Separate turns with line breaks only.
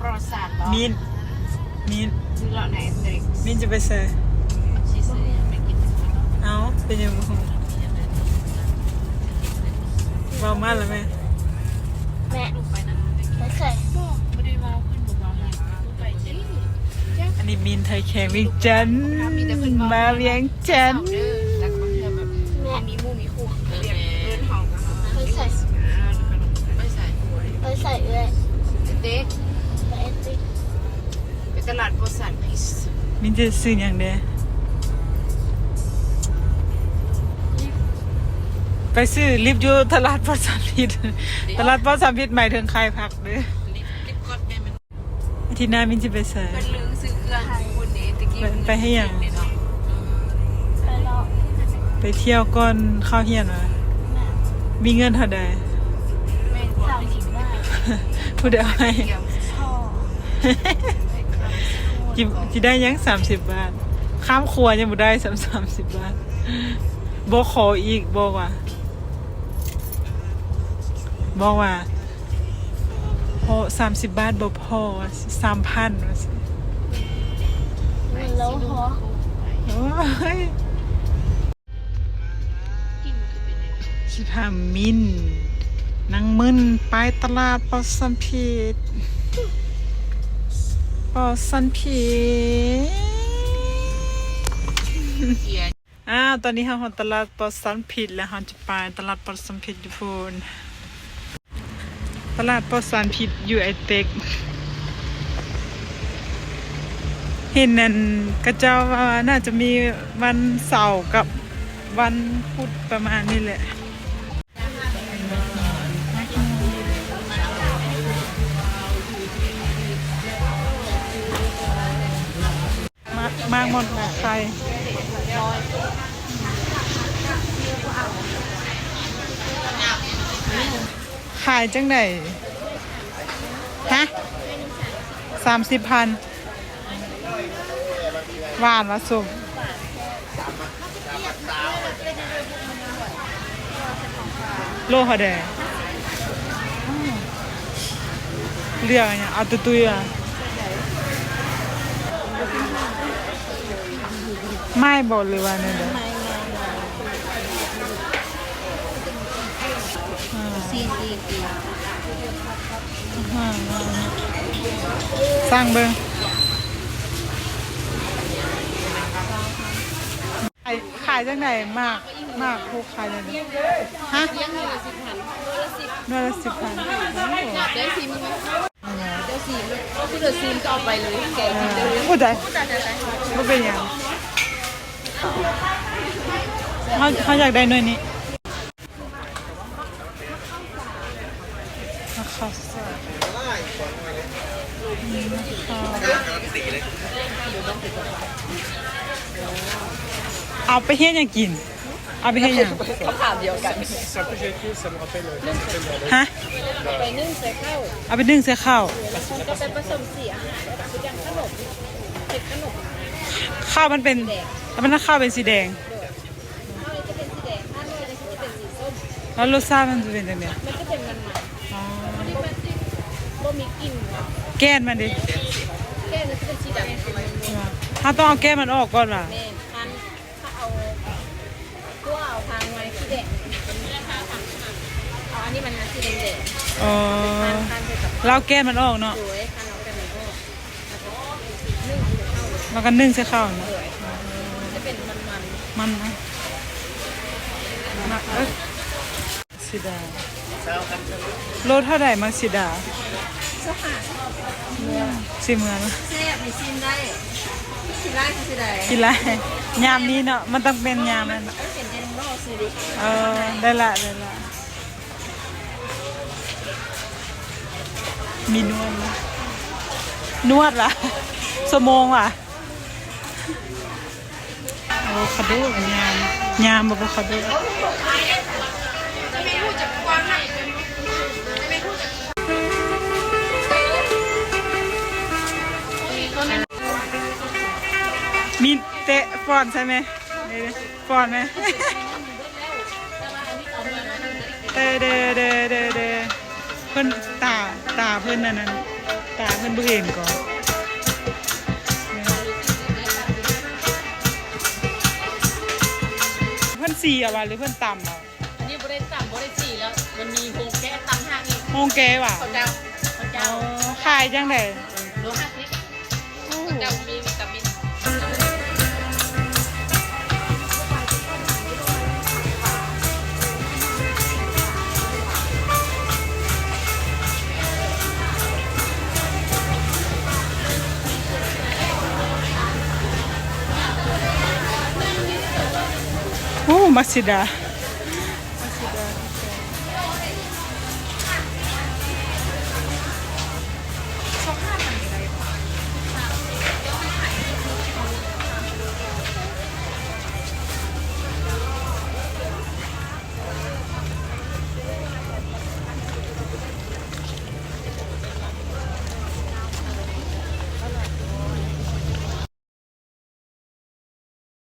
ประวัติศาสตร์
มีน
ซื้อเหล่าไหนเด็ก
มีนจะไปเซอร์
ชีซื้อไม่กิน
เอาเป็นยังไงบ้ามาแล้วแม่
ลูกไปนะ
ไม่เคย
ไม่ได้ว่าขึ้นบอกว่าลูกไปจริง
อันนี้มีนไทยแขงเวียงจันทร์มาเวียงจันทร์
แล้วก็บางทีแบบมีมู่มีคู่เรียนเรื่องของ
ไม่ใส่
ไม่ใส่
ไม่ใส่เลย
เด็กไปตลาดโพสันพิส
มินจะซื้ออย่างเดียวไปซื้อลิฟต์อยู่ตลาดปอสามพิษตลาดปอสามพิษหมายถึงใครพักเด้อ
ลิฟต์กดแม่มัน
อาทิตย์หน้ามินจะไปใส่
เป็นลืมซื้อเครื่องคนนี้ตะกี้
ไปให้อย่าง
ไปรอ
ไปเที่ยวก่อนเข้าเฮียนวะมีเงินเท่าใด
30 บาท
ผู้เดียวให้
พ่อ
จิได้ยัง30 บาทข้ามครัวยังบ่ได้30 บาทบอกขออีกบอกว่าพอ30 บาทบอกพอ3,000ว่าสิ
แล้วพอ
โอ้ยสิพามินนางมึนไปตลาดปอสันพิษตอนนี้เราตลาดปอสันพิษแล้วเราจะไปตลาดปอสันพิษทุกคนตลาดปอสันพิษอยู่ไอเต็กเห็นนั่นกระเจ้าว่าน่าจะมีวันเสาร์กับวันพุธประมาณนี้แหละมากหมดใครขายจังไหนฮะ30,000หวานวะสุกโลหะแดงเรียกอะไรเนี่ยเอาตุ้ยอ่ะไม่บอกเลยว่าเนี่ยเด้อสร้างเบิ้งขายจังไหนมากพวกขายเลยฮะนวดละ10,000
ได้ซีมไหมได้ซีมก็คือเดือดซีมก็เอาไปเลยแกะกินได้เลย
พูดใจไม่เป็นอย่างเขาอยากได้หน่วยนี้ข้าวสดเอาไปเฮ็ดยังกินเอาไปเฮ็ดยัง
เขาถามเดียวกัน
ฮะ
ไปนึ่งใส่ข้าว
เอาไปนึ่งใส่ข้าว
ก็ไปผสมสีอาหารแบบคืออย่างขนมเผ็ดขนม
ข้าวมันเป็นข้าวเป็นสีแดง
ข้าวจะเป็นสีแดงข้าวจะเป็นสีส้ม
แล้วรสชาติมันจะเป็นยังไง
มันก็เป็นมันอ๋อบ่มีกลิ่น
แก้นมันดิ
แก้นมันจะเป็นสีดำ
ถ้าต้องเอาแก้นมันออกก่อนว่ะ
ถ้าเอาตัวเอาทางไว้สีแดงเอาอันนี้มันสีแดง
อ๋อเราแก้นมันออกเนาะแล้วก็นึ่งใส่ข้าวเนาะ
จะเป็น
มันนะสีดาโลเท่าไหร่มาสีดาสีเมือง
เสียบมีซิมได้สีไล่สีแดง
สีไล่ยามนี้เนาะมันต้องเป็นยามนั้นได้ละมีนวดล่ะสมองว่ะโอ้คาดูยามบอกว่าคาดูมีเตะฟอนใช่ไหมฟอนไหมเดเพิ่นตาเพิ่นนั่น ตาเพิ่นบ่เห็นก่อนเพิ่นสีอะวะหรือเพิ่นตำอะ
อันนี้บริษัทบริษีแล้วมันมีโฮงแก้ตั้งห้างอีก
โฮงแกว่ะ
เขาเจ้าเขา
อ๋
เจ้า
อขายจังได๋
โล50เขาเจ้ามีวิตามิน
โอ้มัสซิดา